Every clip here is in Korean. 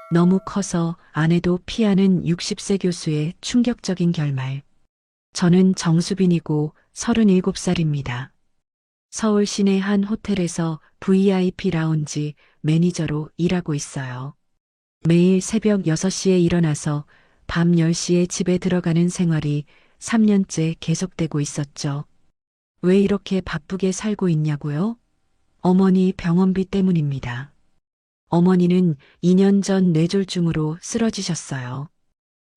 너무 커서 아내도 피하는 60세 교수의 충격적인 결말. 저는 정수빈이고 37살입니다. 서울 시내 한 호텔에서 VIP 라운지 매니저로 일하고 있어요. 매일 새벽 6시에 일어나서 밤 10시에 집에 들어가는 생활이 3년째 계속되고 있었죠. 왜 이렇게 바쁘게 살고 있냐고요? 어머니 병원비 때문입니다. 어머니는 2년 전 뇌졸중으로 쓰러지셨어요.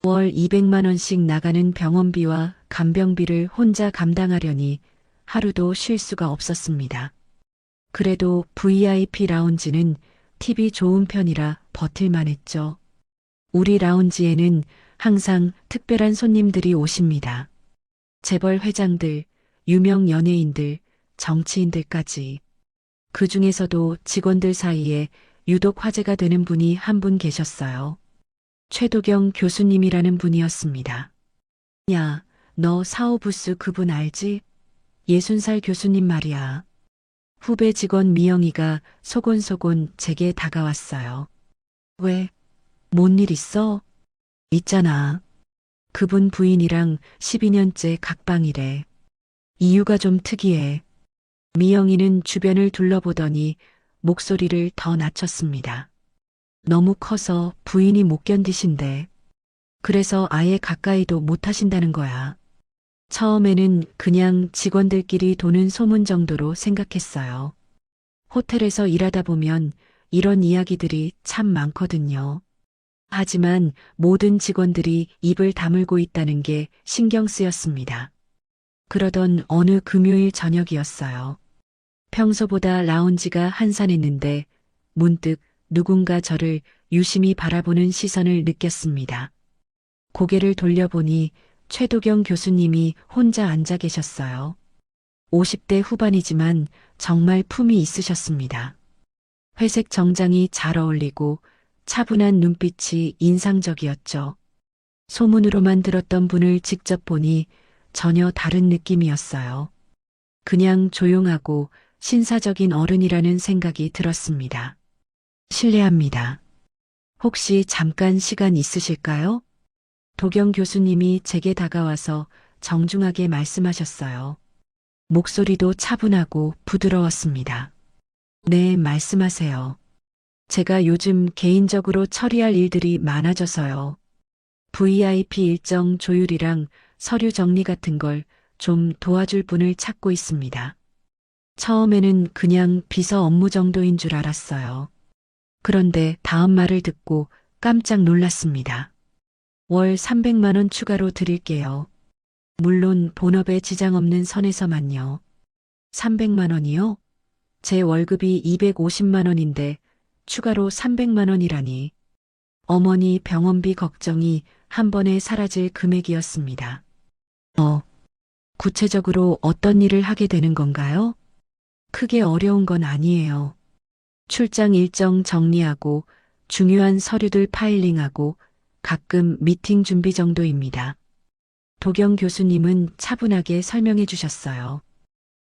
월 200만 원씩 나가는 병원비와 간병비를 혼자 감당하려니 하루도 쉴 수가 없었습니다. 그래도 VIP 라운지는 팁이 좋은 편이라 버틸만 했죠. 우리 라운지에는 항상 특별한 손님들이 오십니다. 재벌 회장들, 유명 연예인들, 정치인들까지. 그 중에서도 직원들 사이에 유독 화제가 되는 분이 한 분 계셨어요. 최도경 교수님이라는 분이었습니다. 야, 너 사오부스 그분 알지? 60살 교수님 말이야. 후배 직원 미영이가 소곤소곤 제게 다가왔어요. 왜? 뭔 일 있어? 있잖아. 그분 부인이랑 12년째 각방이래. 이유가 좀 특이해. 미영이는 주변을 둘러보더니 목소리를 더 낮췄습니다. 너무 커서 부인이 못 견디신대. 그래서 아예 가까이도 못 하신다는 거야. 처음에는 그냥 직원들끼리 도는 소문 정도로 생각했어요. 호텔에서 일하다 보면 이런 이야기들이 참 많거든요. 하지만 모든 직원들이 입을 다물고 있다는 게 신경 쓰였습니다. 그러던 어느 금요일 저녁이었어요. 평소보다 라운지가 한산했는데 문득 누군가 저를 유심히 바라보는 시선을 느꼈습니다. 고개를 돌려보니 최도경 교수님이 혼자 앉아 계셨어요. 50대 후반이지만 정말 품이 있으셨습니다. 회색 정장이 잘 어울리고 차분한 눈빛이 인상적이었죠. 소문으로만 들었던 분을 직접 보니 전혀 다른 느낌이었어요. 그냥 조용하고 신사적인 어른이라는 생각이 들었습니다. 실례합니다. 혹시 잠깐 시간 있으실까요? 도경 교수님이 제게 다가와서 정중하게 말씀하셨어요. 목소리도 차분하고 부드러웠습니다. 네, 말씀하세요. 제가 요즘 개인적으로 처리할 일들이 많아져서요. VIP 일정 조율이랑 서류 정리 같은 걸 좀 도와줄 분을 찾고 있습니다. 처음에는 그냥 비서 업무 정도인 줄 알았어요. 그런데 다음 말을 듣고 깜짝 놀랐습니다. 월 300만 원 추가로 드릴게요. 물론 본업에 지장 없는 선에서만요. 300만 원이요? 제 월급이 250만 원인데 추가로 300만 원이라니. 어머니 병원비 걱정이 한 번에 사라질 금액이었습니다. 구체적으로 어떤 일을 하게 되는 건가요? 크게 어려운 건 아니에요. 출장 일정 정리하고 중요한 서류들 파일링하고 가끔 미팅 준비 정도입니다. 도경 교수님은 차분하게 설명해 주셨어요.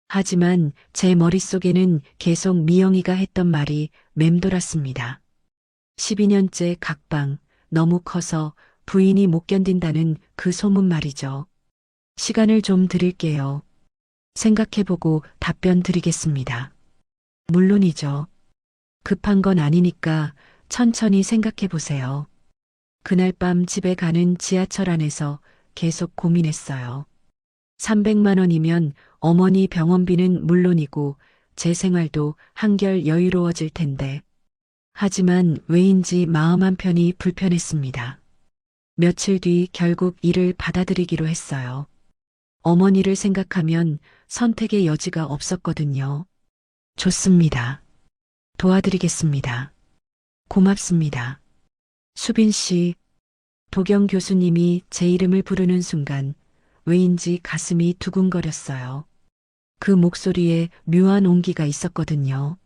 하지만 제 머릿속에는 계속 미영이가 했던 말이 맴돌았습니다. 12년째 각방, 너무 커서 부인이 못 견딘다는 그 소문 말이죠. 시간을 좀 드릴게요. 생각해보고 답변 드리겠습니다. 물론이죠. 급한 건 아니니까 천천히 생각해보세요. 그날 밤 집에 가는 지하철 안에서 계속 고민했어요. 300만 원이면 어머니 병원비는 물론이고 제 생활도 한결 여유로워질 텐데. 하지만 왜인지 마음 한편이 불편했습니다. 며칠 뒤 결국 일을 받아들이기로 했어요. 어머니를 생각하면 선택의 여지가 없었거든요. 좋습니다. 도와드리겠습니다. 고맙습니다. 수빈 씨, 도경 교수님이 제 이름을 부르는 순간 왜인지 가슴이 두근거렸어요. 그 목소리에 묘한 온기가 있었거든요.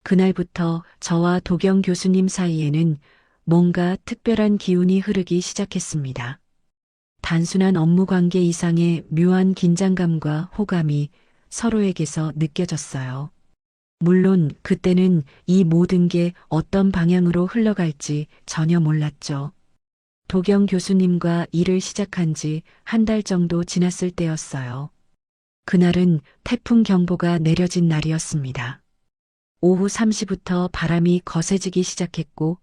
그날부터 저와 도경 교수님 사이에는 뭔가 특별한 기운이 흐르기 시작했습니다. 단순한 업무 관계 이상의 묘한 긴장감과 호감이 서로에게서 느껴졌어요. 물론 그때는 이 모든 게 어떤 방향으로 흘러갈지 전혀 몰랐죠. 도경 교수님과 일을 시작한 지 한 달 정도 지났을 때였어요. 그날은 태풍 경보가 내려진 날이었습니다. 오후 3시부터 바람이 거세지기 시작했고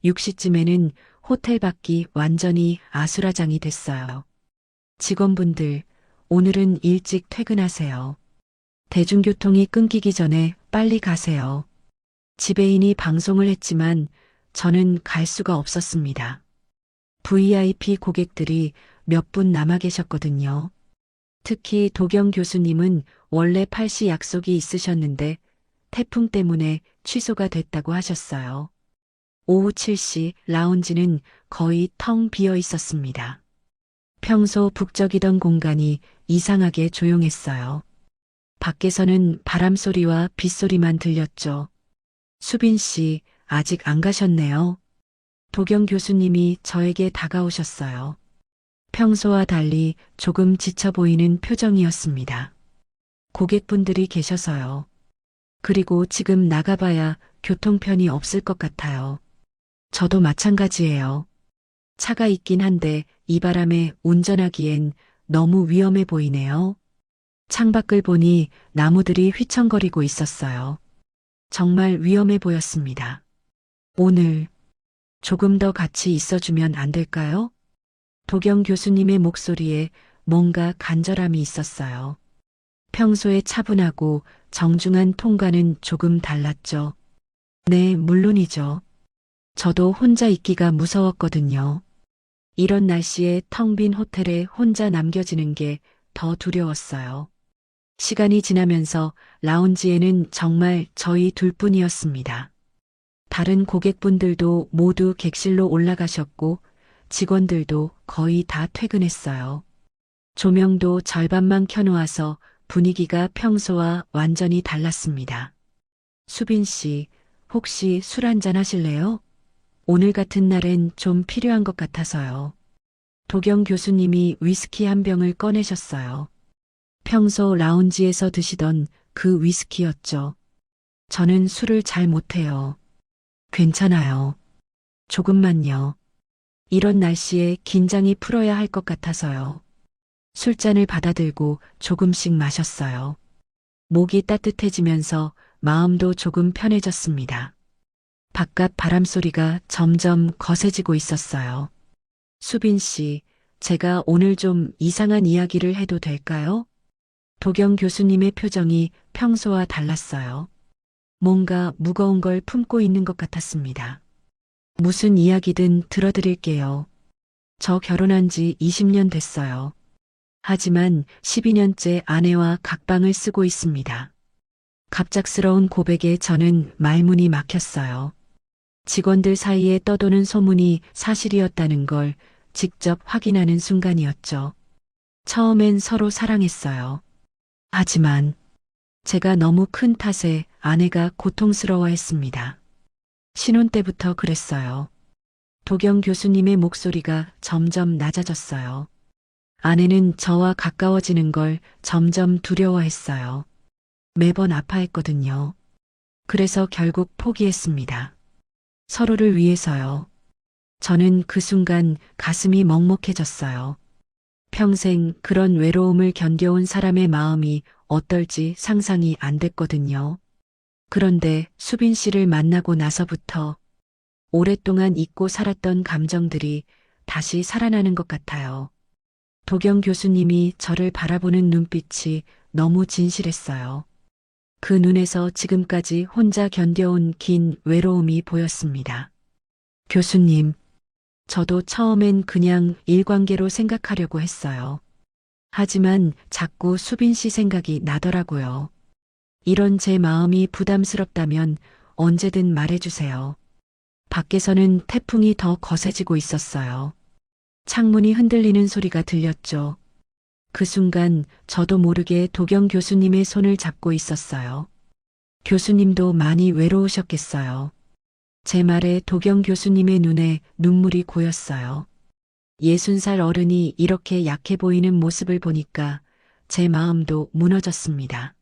6시쯤에는 호텔 밖이 완전히 아수라장이 됐어요. 직원분들, 오늘은 일찍 퇴근하세요. 대중교통이 끊기기 전에 빨리 가세요. 지배인이 방송을 했지만 저는 갈 수가 없었습니다. VIP 고객들이 몇 분 남아 계셨거든요. 특히 도경 교수님은 원래 8시 약속이 있으셨는데 태풍 때문에 취소가 됐다고 하셨어요. 오후 7시 라운지는 거의 텅 비어 있었습니다. 평소 북적이던 공간이 이상하게 조용했어요. 밖에서는 바람소리와 빗소리만 들렸죠. 수빈 씨, 아직 안 가셨네요. 도경 교수님이 저에게 다가오셨어요. 평소와 달리 조금 지쳐 보이는 표정이었습니다. 고객분들이 계셔서요. 그리고 지금 나가봐야 교통편이 없을 것 같아요. 저도 마찬가지예요. 차가 있긴 한데 이 바람에 운전하기엔 너무 위험해 보이네요. 창밖을 보니 나무들이 휘청거리고 있었어요. 정말 위험해 보였습니다. 오늘 조금 더 같이 있어주면 안 될까요? 도경 교수님의 목소리에 뭔가 간절함이 있었어요. 평소에 차분하고 정중한 톤과는 조금 달랐죠. 네, 물론이죠. 저도 혼자 있기가 무서웠거든요. 이런 날씨에 텅 빈 호텔에 혼자 남겨지는 게 더 두려웠어요. 시간이 지나면서 라운지에는 정말 저희 둘뿐이었습니다. 다른 고객분들도 모두 객실로 올라가셨고 직원들도 거의 다 퇴근했어요. 조명도 절반만 켜놓아서 분위기가 평소와 완전히 달랐습니다. 수빈 씨, 혹시 술 한잔 하실래요? 오늘 같은 날엔 좀 필요한 것 같아서요. 도경 교수님이 위스키 한 병을 꺼내셨어요. 평소 라운지에서 드시던 그 위스키였죠. 저는 술을 잘 못해요. 괜찮아요. 조금만요. 이런 날씨에 긴장이 풀어야 할 것 같아서요. 술잔을 받아들고 조금씩 마셨어요. 목이 따뜻해지면서 마음도 조금 편해졌습니다. 바깥 바람소리가 점점 거세지고 있었어요. 수빈 씨, 제가 오늘 좀 이상한 이야기를 해도 될까요? 도경 교수님의 표정이 평소와 달랐어요. 뭔가 무거운 걸 품고 있는 것 같았습니다. 무슨 이야기든 들어드릴게요. 저 결혼한 지 20년 됐어요. 하지만 12년째 아내와 각방을 쓰고 있습니다. 갑작스러운 고백에 저는 말문이 막혔어요. 직원들 사이에 떠도는 소문이 사실이었다는 걸 직접 확인하는 순간이었죠. 처음엔 서로 사랑했어요. 하지만 제가 너무 큰 탓에 아내가 고통스러워했습니다. 신혼 때부터 그랬어요. 도경 교수님의 목소리가 점점 낮아졌어요. 아내는 저와 가까워지는 걸 점점 두려워했어요. 매번 아파했거든요. 그래서 결국 포기했습니다. 서로를 위해서요. 저는 그 순간 가슴이 먹먹해졌어요. 평생 그런 외로움을 견뎌온 사람의 마음이 어떨지 상상이 안 됐거든요. 그런데 수빈 씨를 만나고 나서부터 오랫동안 잊고 살았던 감정들이 다시 살아나는 것 같아요. 도경 교수님이 저를 바라보는 눈빛이 너무 진실했어요. 그 눈에서 지금까지 혼자 견뎌온 긴 외로움이 보였습니다. 교수님, 저도 처음엔 그냥 일관계로 생각하려고 했어요. 하지만 자꾸 수빈 씨 생각이 나더라고요. 이런 제 마음이 부담스럽다면 언제든 말해주세요. 밖에서는 태풍이 더 거세지고 있었어요. 창문이 흔들리는 소리가 들렸죠. 그 순간 저도 모르게 도경 교수님의 손을 잡고 있었어요. 교수님도 많이 외로우셨겠어요. 제 말에 도경 교수님의 눈에 눈물이 고였어요. 60살 어른이 이렇게 약해 보이는 모습을 보니까 제 마음도 무너졌습니다.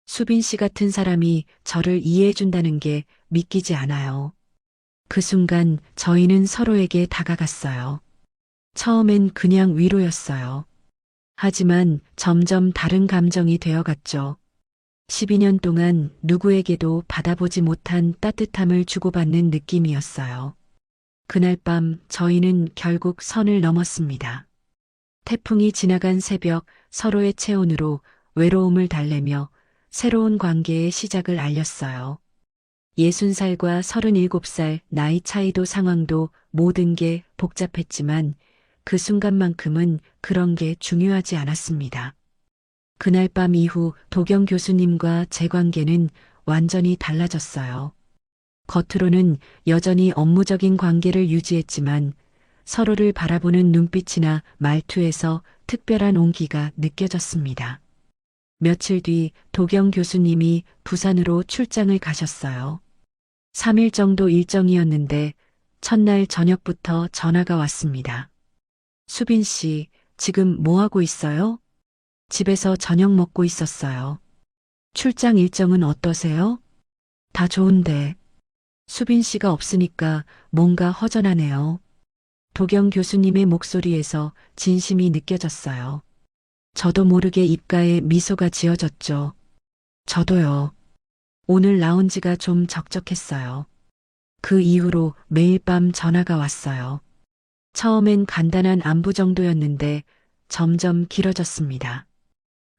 수빈 씨 같은 사람이 저를 이해해준다는 게 믿기지 않아요. 그 순간 저희는 서로에게 다가갔어요. 처음엔 그냥 위로였어요. 하지만 점점 다른 감정이 되어갔죠. 12년 동안 누구에게도 받아보지 못한 따뜻함을 주고받는 느낌이었어요. 그날 밤 저희는 결국 선을 넘었습니다. 태풍이 지나간 새벽 서로의 체온으로 외로움을 달래며 새로운 관계의 시작을 알렸어요. 60살과 37살 나이 차이도 상황도 모든 게 복잡했지만 그 순간만큼은 그런 게 중요하지 않았습니다. 그날 밤 이후 도경 교수님과 제 관계는 완전히 달라졌어요. 겉으로는 여전히 업무적인 관계를 유지했지만 서로를 바라보는 눈빛이나 말투에서 특별한 온기가 느껴졌습니다. 며칠 뒤 도경 교수님이 부산으로 출장을 가셨어요. 3일 정도 일정이었는데 첫날 저녁부터 전화가 왔습니다. 수빈 씨, 지금 뭐 하고 있어요? 집에서 저녁 먹고 있었어요. 출장 일정은 어떠세요? 다 좋은데. 수빈 씨가 없으니까 뭔가 허전하네요. 도경 교수님의 목소리에서 진심이 느껴졌어요. 저도 모르게 입가에 미소가 지어졌죠. 저도요. 오늘 나온 지가 좀 적적했어요. 그 이후로 매일 밤 전화가 왔어요. 처음엔 간단한 안부 정도였는데 점점 길어졌습니다.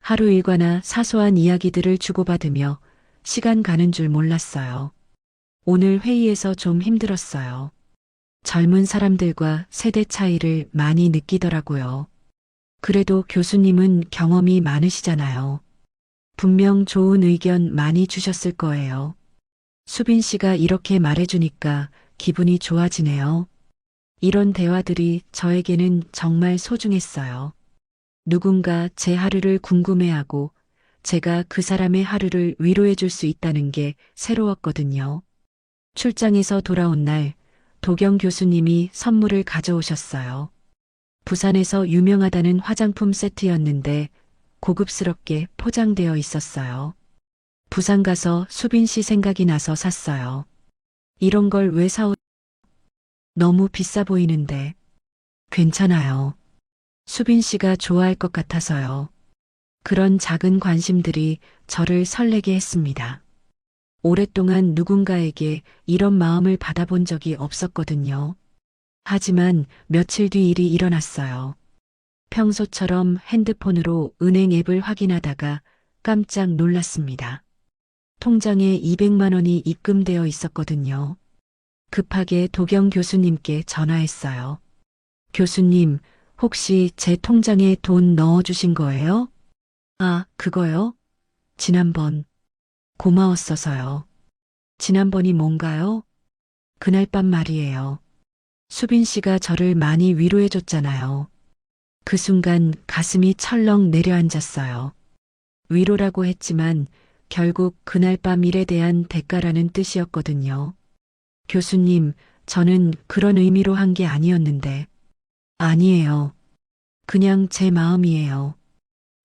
하루 일과나 사소한 이야기들을 주고받으며 시간 가는 줄 몰랐어요. 오늘 회의에서 좀 힘들었어요. 젊은 사람들과 세대 차이를 많이 느끼더라고요. 그래도 교수님은 경험이 많으시잖아요. 분명 좋은 의견 많이 주셨을 거예요. 수빈 씨가 이렇게 말해주니까 기분이 좋아지네요. 이런 대화들이 저에게는 정말 소중했어요. 누군가 제 하루를 궁금해하고 제가 그 사람의 하루를 위로해 줄 수 있다는 게 새로웠거든요. 출장에서 돌아온 날 도경 교수님이 선물을 가져오셨어요. 부산에서 유명하다는 화장품 세트였는데 고급스럽게 포장되어 있었어요. 부산 가서 수빈 씨 생각이 나서 샀어요. 이런 걸 왜 너무 비싸 보이는데. 괜찮아요. 수빈 씨가 좋아할 것 같아서요. 그런 작은 관심들이 저를 설레게 했습니다. 오랫동안 누군가에게 이런 마음을 받아본 적이 없었거든요. 하지만 며칠 뒤 일이 일어났어요. 평소처럼 핸드폰으로 은행 앱을 확인하다가 깜짝 놀랐습니다. 통장에 200만 원이 입금되어 있었거든요. 급하게 도경 교수님께 전화했어요. 교수님, 혹시 제 통장에 돈 넣어주신 거예요? 아, 그거요? 지난번. 고마웠어서요. 지난번이 뭔가요? 그날 밤 말이에요. 수빈 씨가 저를 많이 위로해줬잖아요. 그 순간 가슴이 철렁 내려앉았어요. 위로라고 했지만 결국 그날 밤 일에 대한 대가라는 뜻이었거든요. 교수님, 저는 그런 의미로 한 게 아니었는데. 아니에요. 그냥 제 마음이에요.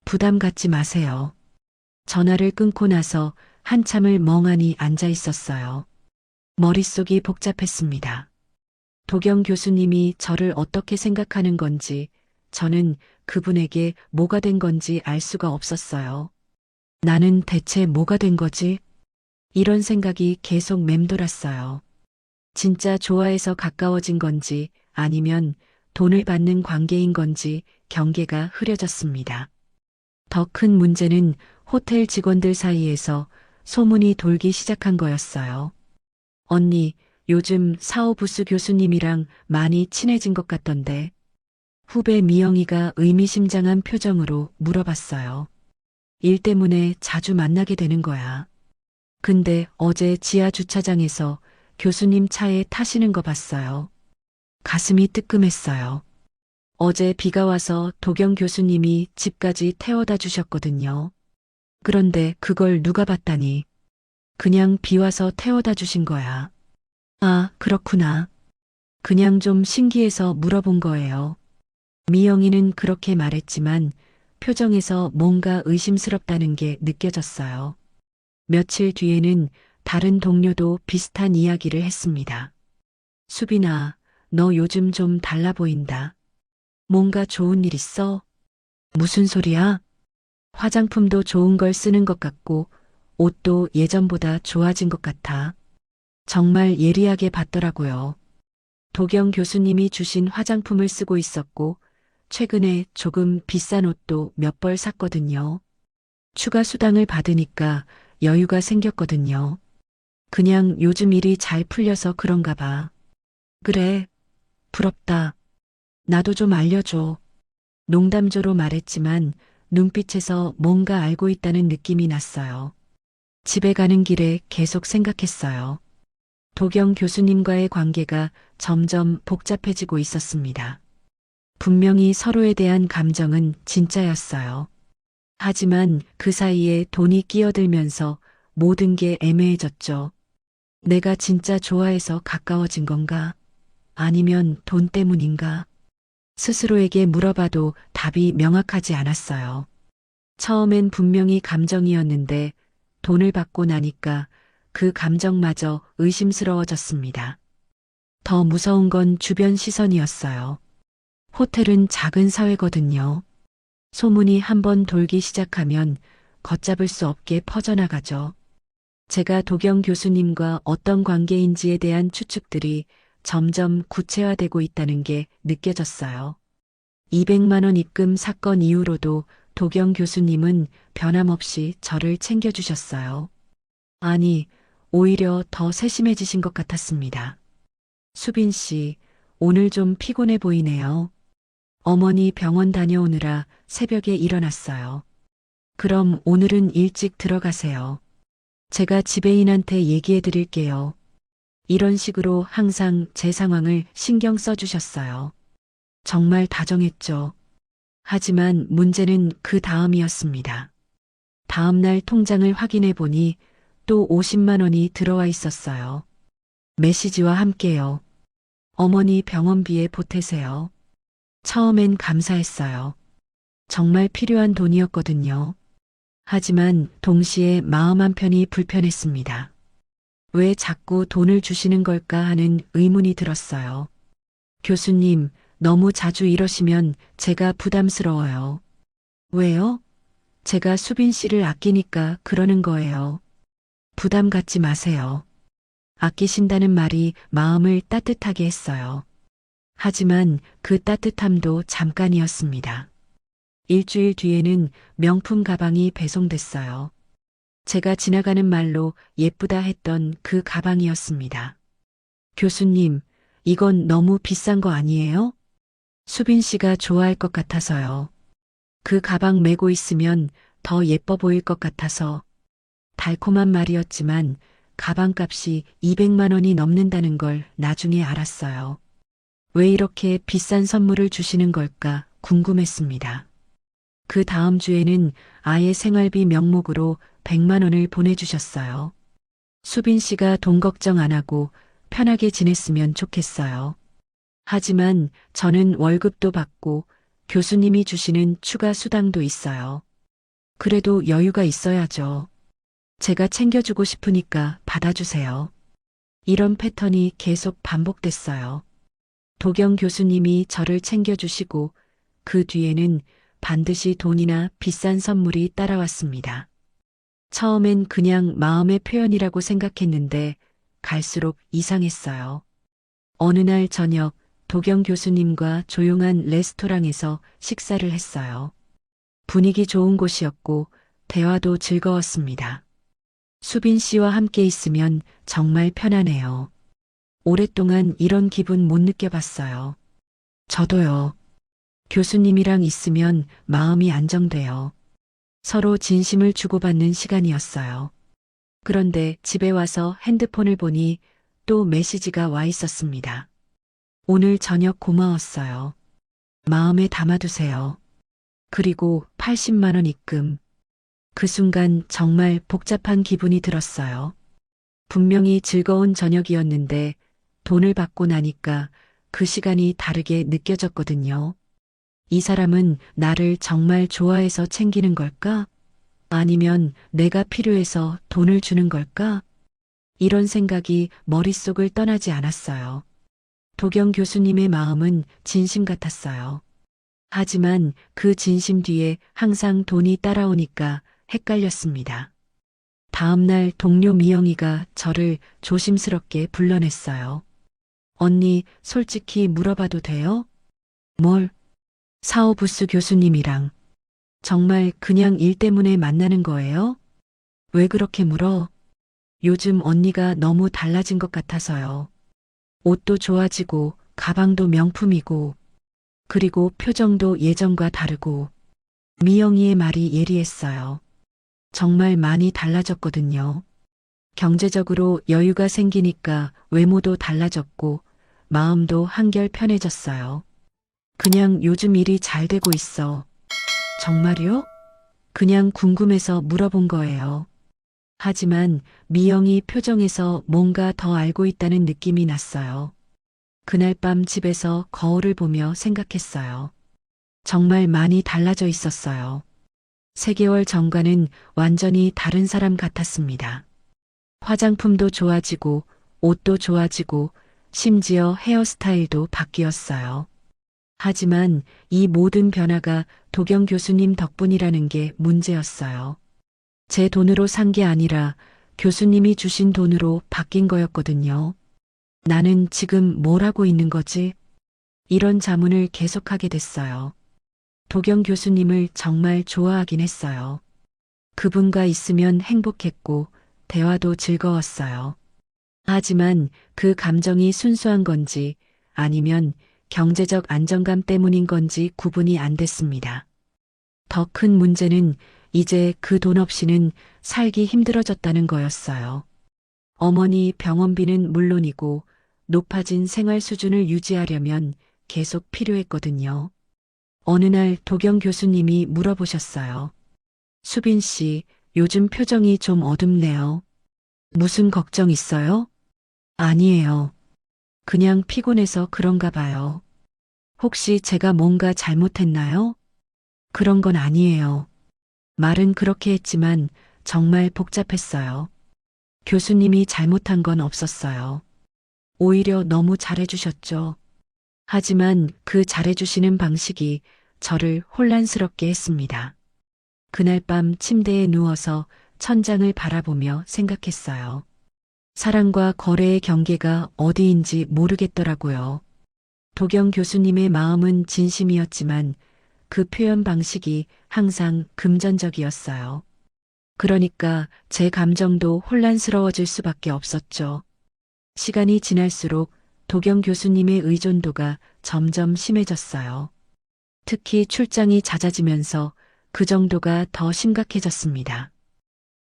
부담 갖지 마세요. 전화를 끊고 나서 한참을 멍하니 앉아 있었어요. 머릿속이 복잡했습니다. 도경 교수님이 저를 어떻게 생각하는 건지, 저는 그분에게 뭐가 된 건지 알 수가 없었어요. 나는 대체 뭐가 된 거지? 이런 생각이 계속 맴돌았어요. 진짜 좋아해서 가까워진 건지 아니면 돈을 받는 관계인 건지 경계가 흐려졌습니다. 더 큰 문제는 호텔 직원들 사이에서 소문이 돌기 시작한 거였어요. 언니, 요즘 사오부스 교수님이랑 많이 친해진 것 같던데. 후배 미영이가 의미심장한 표정으로 물어봤어요. 일 때문에 자주 만나게 되는 거야. 근데 어제 지하 주차장에서 교수님 차에 타시는 거 봤어요. 가슴이 뜨끔했어요. 어제 비가 와서 도경 교수님이 집까지 태워다 주셨거든요. 그런데 그걸 누가 봤다니. 그냥 비 와서 태워다 주신 거야. 아, 그렇구나. 그냥 좀 신기해서 물어본 거예요. 미영이는 그렇게 말했지만 표정에서 뭔가 의심스럽다는 게 느껴졌어요. 며칠 뒤에는 다른 동료도 비슷한 이야기를 했습니다. 수빈아, 너 요즘 좀 달라 보인다. 뭔가 좋은 일 있어? 무슨 소리야? 화장품도 좋은 걸 쓰는 것 같고, 옷도 예전보다 좋아진 것 같아. 정말 예리하게 봤더라고요. 도경 교수님이 주신 화장품을 쓰고 있었고, 최근에 조금 비싼 옷도 몇 벌 샀거든요. 추가 수당을 받으니까 여유가 생겼거든요. 그냥 요즘 일이 잘 풀려서 그런가 봐. 그래, 부럽다. 나도 좀 알려줘. 농담조로 말했지만 눈빛에서 뭔가 알고 있다는 느낌이 났어요. 집에 가는 길에 계속 생각했어요. 도경 교수님과의 관계가 점점 복잡해지고 있었습니다. 분명히 서로에 대한 감정은 진짜였어요. 하지만 그 사이에 돈이 끼어들면서 모든 게 애매해졌죠. 내가 진짜 좋아해서 가까워진 건가? 아니면 돈 때문인가? 스스로에게 물어봐도 답이 명확하지 않았어요. 처음엔 분명히 감정이었는데 돈을 받고 나니까 그 감정마저 의심스러워졌습니다. 더 무서운 건 주변 시선이었어요. 호텔은 작은 사회거든요. 소문이 한번 돌기 시작하면 걷잡을 수 없게 퍼져나가죠. 제가 도경 교수님과 어떤 관계인지에 대한 추측들이 점점 구체화되고 있다는 게 느껴졌어요. 200만 원 입금 사건 이후로도 도경 교수님은 변함없이 저를 챙겨주셨어요. 아니, 오히려 더 세심해지신 것 같았습니다. 수빈 씨, 오늘 좀 피곤해 보이네요. 어머니 병원 다녀오느라 새벽에 일어났어요. 그럼 오늘은 일찍 들어가세요. 제가 지배인한테 얘기해 드릴게요. 이런 식으로 항상 제 상황을 신경 써주셨어요. 정말 다정했죠. 하지만 문제는 그 다음이었습니다. 다음날 통장을 확인해 보니 또 50만 원이 들어와 있었어요. 메시지와 함께요. 어머니 병원비에 보태세요. 처음엔 감사했어요. 정말 필요한 돈이었거든요. 하지만 동시에 마음 한편이 불편했습니다. 왜 자꾸 돈을 주시는 걸까 하는 의문이 들었어요. 교수님, 너무 자주 이러시면 제가 부담스러워요. 왜요? 제가 수빈 씨를 아끼니까 그러는 거예요. 부담 갖지 마세요. 아끼신다는 말이 마음을 따뜻하게 했어요. 하지만 그 따뜻함도 잠깐이었습니다. 일주일 뒤에는 명품 가방이 배송됐어요. 제가 지나가는 말로 예쁘다 했던 그 가방이었습니다. 교수님, 이건 너무 비싼 거 아니에요? 수빈 씨가 좋아할 것 같아서요. 그 가방 메고 있으면 더 예뻐 보일 것 같아서. 달콤한 말이었지만 가방값이 200만 원이 넘는다는 걸 나중에 알았어요. 왜 이렇게 비싼 선물을 주시는 걸까 궁금했습니다. 그 다음 주에는 아예 생활비 명목으로 100만 원을 보내주셨어요. 수빈 씨가 돈 걱정 안 하고 편하게 지냈으면 좋겠어요. 하지만 저는 월급도 받고 교수님이 주시는 추가 수당도 있어요. 그래도 여유가 있어야죠. 제가 챙겨주고 싶으니까 받아주세요. 이런 패턴이 계속 반복됐어요. 도경 교수님이 저를 챙겨주시고 그 뒤에는 반드시 돈이나 비싼 선물이 따라왔습니다. 처음엔 그냥 마음의 표현이라고 생각했는데 갈수록 이상했어요. 어느 날 저녁 도경 교수님과 조용한 레스토랑에서 식사를 했어요. 분위기 좋은 곳이었고 대화도 즐거웠습니다. 수빈 씨와 함께 있으면 정말 편하네요. 오랫동안 이런 기분 못 느껴봤어요. 저도요. 교수님이랑 있으면 마음이 안정돼요. 서로 진심을 주고받는 시간이었어요. 그런데 집에 와서 핸드폰을 보니 또 메시지가 와 있었습니다. 오늘 저녁 고마웠어요. 마음에 담아두세요. 그리고 80만 원 입금. 그 순간 정말 복잡한 기분이 들었어요. 분명히 즐거운 저녁이었는데 돈을 받고 나니까 그 시간이 다르게 느껴졌거든요. 이 사람은 나를 정말 좋아해서 챙기는 걸까? 아니면 내가 필요해서 돈을 주는 걸까? 이런 생각이 머릿속을 떠나지 않았어요. 도경 교수님의 마음은 진심 같았어요. 하지만 그 진심 뒤에 항상 돈이 따라오니까 헷갈렸습니다. 다음날 동료 미영이가 저를 조심스럽게 불러냈어요. 언니, 솔직히 물어봐도 돼요? 뭘? 사오부스 교수님이랑. 정말 그냥 일 때문에 만나는 거예요? 왜 그렇게 물어? 요즘 언니가 너무 달라진 것 같아서요. 옷도 좋아지고, 가방도 명품이고, 그리고 표정도 예전과 다르고, 미영이의 말이 예리했어요. 정말 많이 달라졌거든요. 경제적으로 여유가 생기니까 외모도 달라졌고, 마음도 한결 편해졌어요. 그냥 요즘 일이 잘 되고 있어. 정말요? 그냥 궁금해서 물어본 거예요. 하지만 미영이 표정에서 뭔가 더 알고 있다는 느낌이 났어요. 그날 밤 집에서 거울을 보며 생각했어요. 정말 많이 달라져 있었어요. 3개월 전과는 완전히 다른 사람 같았습니다. 화장품도 좋아지고, 옷도 좋아지고, 심지어 헤어스타일도 바뀌었어요. 하지만 이 모든 변화가 도경 교수님 덕분이라는 게 문제였어요. 제 돈으로 산 게 아니라 교수님이 주신 돈으로 바뀐 거였거든요. 나는 지금 뭘 하고 있는 거지? 이런 자문을 계속하게 됐어요. 도경 교수님을 정말 좋아하긴 했어요. 그분과 있으면 행복했고 대화도 즐거웠어요. 하지만 그 감정이 순수한 건지 아니면 경제적 안정감 때문인 건지 구분이 안 됐습니다. 더 큰 문제는 이제 그 돈 없이는 살기 힘들어졌다는 거였어요. 어머니 병원비는 물론이고 높아진 생활 수준을 유지하려면 계속 필요했거든요. 어느 날 도경 교수님이 물어보셨어요. 수빈 씨, 요즘 표정이 좀 어둡네요. 무슨 걱정 있어요? 아니에요. 그냥 피곤해서 그런가 봐요. 혹시 제가 뭔가 잘못했나요? 그런 건 아니에요. 말은 그렇게 했지만 정말 복잡했어요. 교수님이 잘못한 건 없었어요. 오히려 너무 잘해주셨죠. 하지만 그 잘해주시는 방식이 저를 혼란스럽게 했습니다. 그날 밤 침대에 누워서 천장을 바라보며 생각했어요. 사랑과 거래의 경계가 어디인지 모르겠더라고요. 도경 교수님의 마음은 진심이었지만 그 표현 방식이 항상 금전적이었어요. 그러니까 제 감정도 혼란스러워질 수밖에 없었죠. 시간이 지날수록 도경 교수님의 의존도가 점점 심해졌어요. 특히 출장이 잦아지면서 그 정도가 더 심각해졌습니다.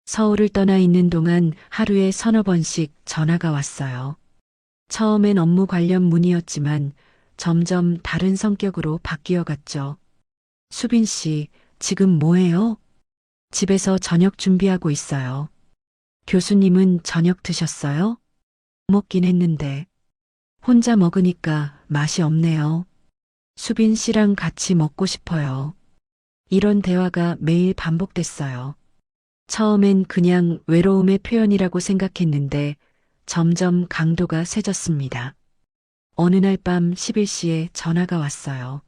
서울을 떠나 있는 동안 하루에 3~4번씩 전화가 왔어요. 처음엔 업무 관련 문의였지만 점점 다른 성격으로 바뀌어 갔죠. 수빈 씨, 지금 뭐해요? 집에서 저녁 준비하고 있어요. 교수님은 저녁 드셨어요? 먹긴 했는데 혼자 먹으니까 맛이 없네요. 수빈 씨랑 같이 먹고 싶어요. 이런 대화가 매일 반복됐어요. 처음엔 그냥 외로움의 표현이라고 생각했는데 점점 강도가 세졌습니다. 어느 날 밤 11시에 전화가 왔어요.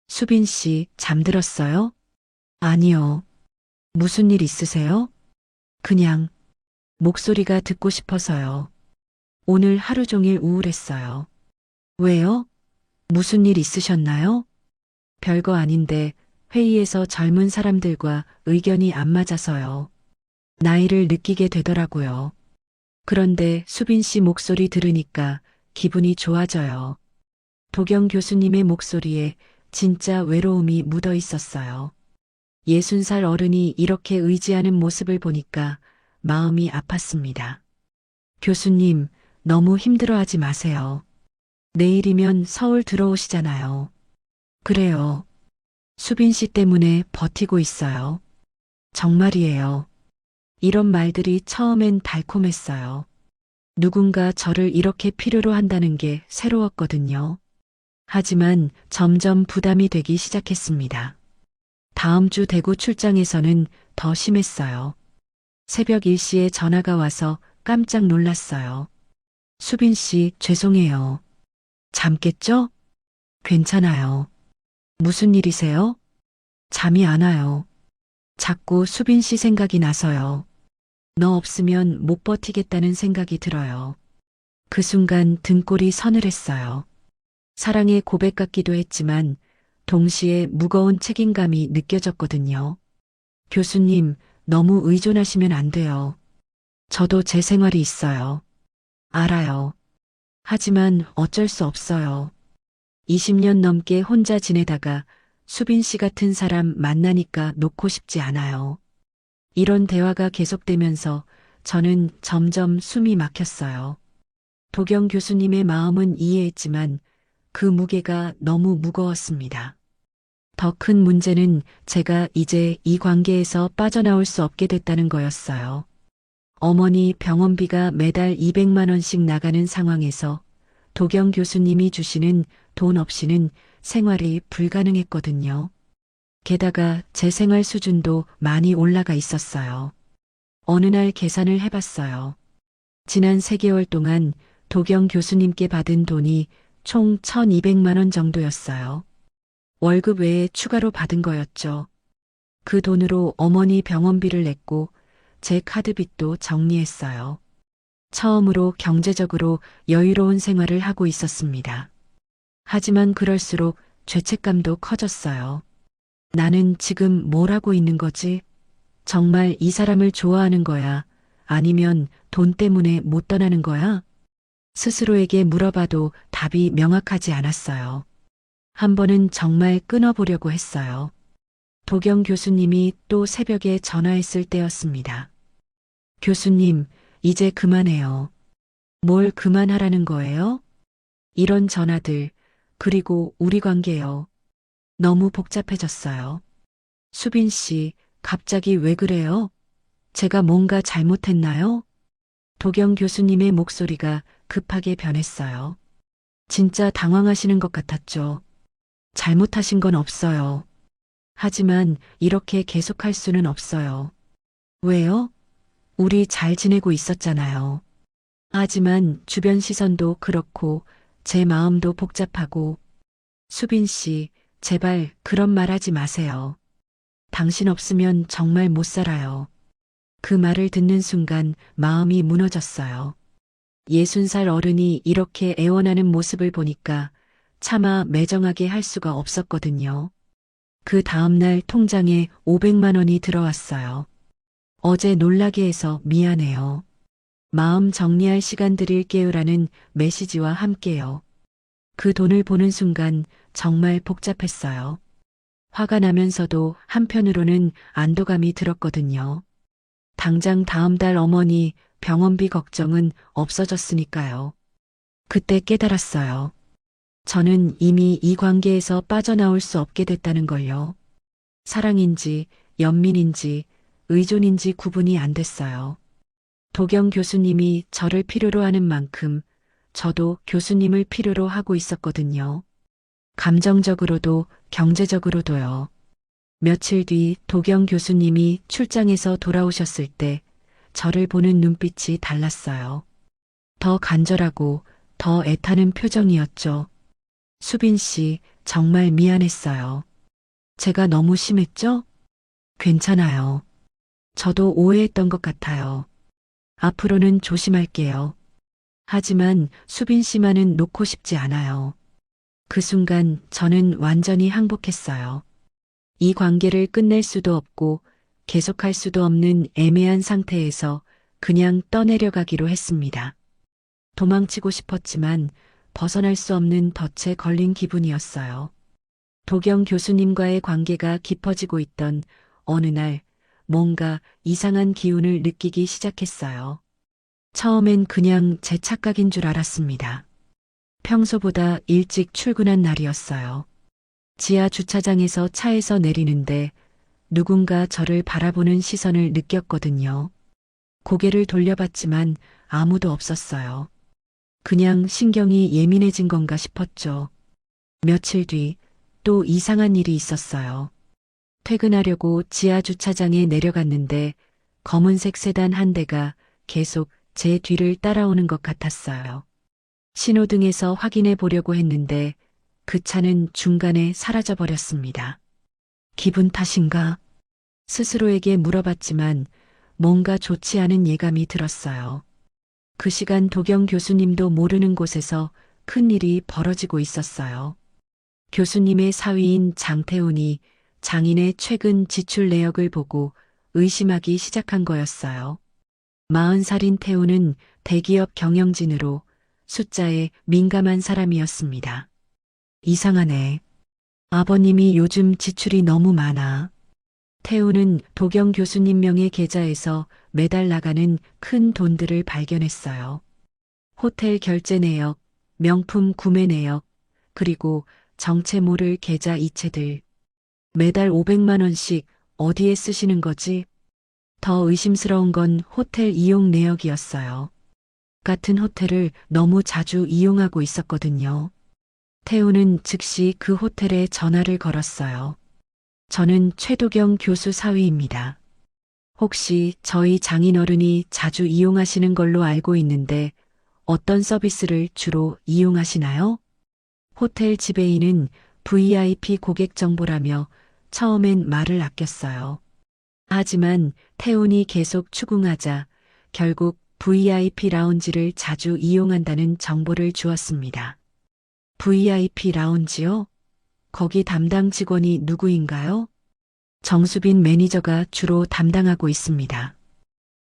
수빈 씨, 잠들었어요? 아니요. 무슨 일 있으세요? 그냥 목소리가 듣고 싶어서요. 오늘 하루 종일 우울했어요. 왜요? 무슨 일 있으셨나요? 별거 아닌데 회의에서 젊은 사람들과 의견이 안 맞아서요. 나이를 느끼게 되더라고요. 그런데 수빈 씨 목소리 들으니까 기분이 좋아져요. 도경 교수님의 목소리에 진짜 외로움이 묻어 있었어요. 60살 어른이 이렇게 의지하는 모습을 보니까 마음이 아팠습니다. 교수님, 너무 힘들어하지 마세요. 내일이면 서울 들어오시잖아요. 그래요. 수빈 씨 때문에 버티고 있어요. 정말이에요. 이런 말들이 처음엔 달콤했어요. 누군가 저를 이렇게 필요로 한다는 게 새로웠거든요. 하지만 점점 부담이 되기 시작했습니다. 다음 주 대구 출장에서는 더 심했어요. 새벽 1시에 전화가 와서 깜짝 놀랐어요. 수빈 씨, 죄송해요. 잠 깼죠? 괜찮아요. 무슨 일이세요? 잠이 안 와요. 자꾸 수빈 씨 생각이 나서요. 너 없으면 못 버티겠다는 생각이 들어요. 그 순간 등골이 서늘했어요. 사랑의 고백 같기도 했지만 동시에 무거운 책임감이 느껴졌거든요. 교수님, 너무 의존하시면 안 돼요. 저도 제 생활이 있어요. 알아요. 하지만 어쩔 수 없어요. 20년 넘게 혼자 지내다가 수빈 씨 같은 사람 만나니까 놓고 싶지 않아요. 이런 대화가 계속되면서 저는 점점 숨이 막혔어요. 도경 교수님의 마음은 이해했지만 그 무게가 너무 무거웠습니다. 더 큰 문제는 제가 이제 이 관계에서 빠져나올 수 없게 됐다는 거였어요. 어머니 병원비가 매달 200만 원씩 나가는 상황에서 도경 교수님이 주시는 돈 없이는 생활이 불가능했거든요. 게다가 제 생활 수준도 많이 올라가 있었어요. 어느 날 계산을 해봤어요. 지난 3개월 동안 도경 교수님께 받은 돈이 총 1200만 원 정도였어요. 월급 외에 추가로 받은 거였죠. 그 돈으로 어머니 병원비를 냈고 제 카드빚도 정리했어요. 처음으로 경제적으로 여유로운 생활을 하고 있었습니다. 하지만 그럴수록 죄책감도 커졌어요. 나는 지금 뭘 하고 있는 거지? 정말 이 사람을 좋아하는 거야? 아니면 돈 때문에 못 떠나는 거야? 스스로에게 물어봐도 답이 명확하지 않았어요. 한 번은 정말 끊어보려고 했어요. 도경 교수님이 또 새벽에 전화했을 때였습니다. 교수님, 이제 그만해요. 뭘 그만하라는 거예요? 이런 전화들, 그리고 우리 관계요. 너무 복잡해졌어요. 수빈 씨, 갑자기 왜 그래요? 제가 뭔가 잘못했나요? 도경 교수님의 목소리가 급하게 변했어요. 진짜 당황하시는 것 같았죠. 잘못하신 건 없어요. 하지만 이렇게 계속할 수는 없어요. 왜요? 우리 잘 지내고 있었잖아요. 하지만 주변 시선도 그렇고 제 마음도 복잡하고 수빈 씨, 제발 그런 말 하지 마세요. 당신 없으면 정말 못 살아요. 그 말을 듣는 순간 마음이 무너졌어요. 60살 어른이 이렇게 애원하는 모습을 보니까 차마 매정하게 할 수가 없었거든요. 그 다음날 통장에 500만 원이 들어왔어요. 어제 놀라게 해서 미안해요. 마음 정리할 시간 드릴게요라는 메시지와 함께요. 그 돈을 보는 순간 정말 복잡했어요. 화가 나면서도 한편으로는 안도감이 들었거든요. 당장 다음 달 어머니 병원비 걱정은 없어졌으니까요. 그때 깨달았어요. 저는 이미 이 관계에서 빠져나올 수 없게 됐다는 걸요. 사랑인지 연민인지 의존인지 구분이 안 됐어요. 도경 교수님이 저를 필요로 하는 만큼 저도 교수님을 필요로 하고 있었거든요. 감정적으로도 경제적으로도요. 며칠 뒤 도경 교수님이 출장에서 돌아오셨을 때 저를 보는 눈빛이 달랐어요. 더 간절하고 더 애타는 표정이었죠. 수빈 씨, 정말 미안했어요. 제가 너무 심했죠? 괜찮아요. 저도 오해했던 것 같아요. 앞으로는 조심할게요. 하지만 수빈 씨만은 놓고 싶지 않아요. 그 순간 저는 완전히 항복했어요. 이 관계를 끝낼 수도 없고 계속할 수도 없는 애매한 상태에서 그냥 떠내려가기로 했습니다. 도망치고 싶었지만 벗어날 수 없는 덫에 걸린 기분이었어요. 도경 교수님과의 관계가 깊어지고 있던 어느 날 뭔가 이상한 기운을 느끼기 시작했어요. 처음엔 그냥 제 착각인 줄 알았습니다. 평소보다 일찍 출근한 날이었어요. 지하 주차장에서 차에서 내리는데 누군가 저를 바라보는 시선을 느꼈거든요. 고개를 돌려봤지만 아무도 없었어요. 그냥 신경이 예민해진 건가 싶었죠. 며칠 뒤 또 이상한 일이 있었어요. 퇴근하려고 지하 주차장에 내려갔는데 검은색 세단 한 대가 계속 제 뒤를 따라오는 것 같았어요. 신호등에서 확인해 보려고 했는데 그 차는 중간에 사라져 버렸습니다. 기분 탓인가? 스스로에게 물어봤지만 뭔가 좋지 않은 예감이 들었어요. 그 시간 도경 교수님도 모르는 곳에서 큰 일이 벌어지고 있었어요. 교수님의 사위인 장태훈이 장인의 최근 지출 내역을 보고 의심하기 시작한 거였어요. 40살인 태훈은 대기업 경영진으로 숫자에 민감한 사람이었습니다. 이상하네. 아버님이 요즘 지출이 너무 많아. 태훈은 도경 교수님 명의 계좌에서 매달 나가는 큰 돈들을 발견했어요. 호텔 결제 내역, 명품 구매 내역, 그리고 정체 모를 계좌 이체들. 매달 500만 원씩 어디에 쓰시는 거지? 더 의심스러운 건 호텔 이용 내역이었어요. 같은 호텔을 너무 자주 이용하고 있었거든요. 태우는 즉시 그 호텔에 전화를 걸었어요. 저는 최도경 교수 사위입니다. 혹시 저희 장인어른이 자주 이용하시는 걸로 알고 있는데 어떤 서비스를 주로 이용하시나요? 호텔 지배인은 VIP 고객 정보라며 처음엔 말을 아꼈어요. 하지만 태훈이 계속 추궁하자 결국 VIP 라운지를 자주 이용한다는 정보를 주었습니다. VIP 라운지요? 거기 담당 직원이 누구인가요? 정수빈 매니저가 주로 담당하고 있습니다.